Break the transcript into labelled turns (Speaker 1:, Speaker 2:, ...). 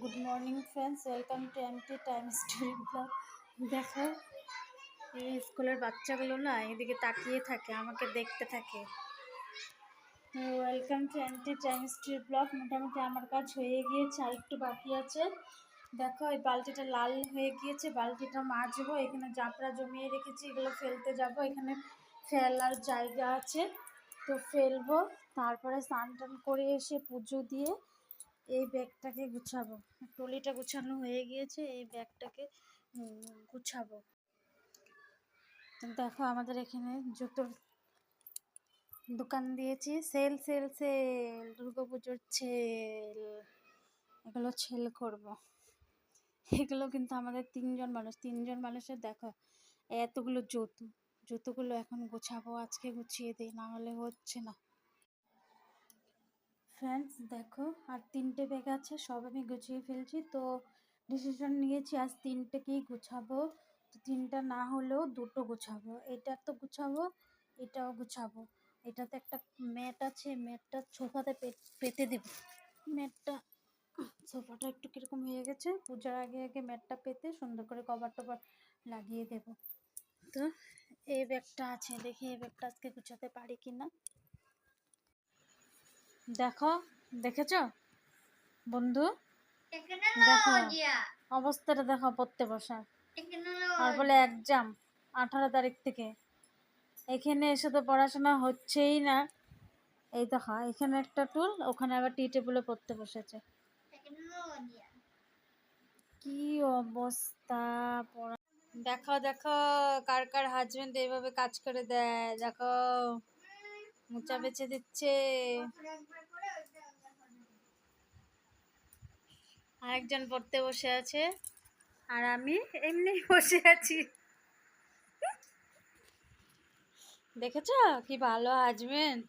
Speaker 1: Good morning friends, welcome to MT time story blog. দেখো এই স্কুলের বাচ্চাগুলো না এদিকে তাকিয়ে থাকে, আমাকে দেখতে থাকে। Welcome to MT time story blog. মোটামুটি আমার কাজ হয়ে গিয়েছে, আর একটু বাকি আছে। দেখো এই বালতিটা লাল হয়ে গিয়েছে, বালতিটা মাজবো। এখানে জাপড়া জমিয়ে রেখেছি, এগুলো ফেলতে যাব। এখানে ফেলার জায়গা আছে তো ফেলবো। তারপরে স্নান টান করে এসে পুজো দিয়ে এই ব্যাগটাকে গুছাবো। ট্রলিটা গুছানো হয়ে গিয়েছে, এই ব্যাগটাকে গুছাবো। দেখো আমাদের এখানে জুতোর দোকান দিয়েছি, সেল সেল সেল, দুর্গাপুজোর সেল। এগুলো সেল করব। এগুলো কিন্তু আমাদের তিনজন মানুষের দেখো এতগুলো জুতোগুলো এখন গুছাবো। আজকে গুছিয়ে দিই, না হলে হচ্ছে না। ফ্রেন্ডস দেখো আর 3টে ব্যাগ আছে, সব আমি গুছিয়ে ফেলছি। তো ডিসিশন নিয়েছি আজ 3টেকেই গুছাবো। তো 3টা না হলেও 2টো গুছাবো। এটা তো গুছাবো, এটাও গুছাবো। এটাতে একটা ম্যাট আছে, ম্যাটটা সোফাতে পেতে দেবো। ম্যাটটা সোফাটা একটু কীরকম হয়ে গেছে, পূজার আগে আগে ম্যাটটা পেতে সুন্দর করে কভার টভার লাগিয়ে দেব। তো এই ব্যাগটা আছে, দেখি এই ব্যাগটা আজকে গুছাতে পারি কি না। দেখো, দেখেছো বন্ধু? দেখো অবস্থাটা, দেখো পড়তে বসা। আর বলে এক্সাম 18 তারিখ থেকে। এখানে এসে তো পড়াশোনা হচ্ছেই না। এই দেখো এখানে একটা টুল, ওখানে আবার টি টেবিলে পড়তে বসেছে। কি অবস্থা পড়া। দেখো দেখো কার কার হাজবেন্ড এইভাবে কাজ করে দেয়। দেখো মোচা বেছে দিচ্ছে, আরেকজন পড়তে বসে আছে, আর আমি এমনি বসে আছি। দেখেছো কি ভালো হাজবেন্ড।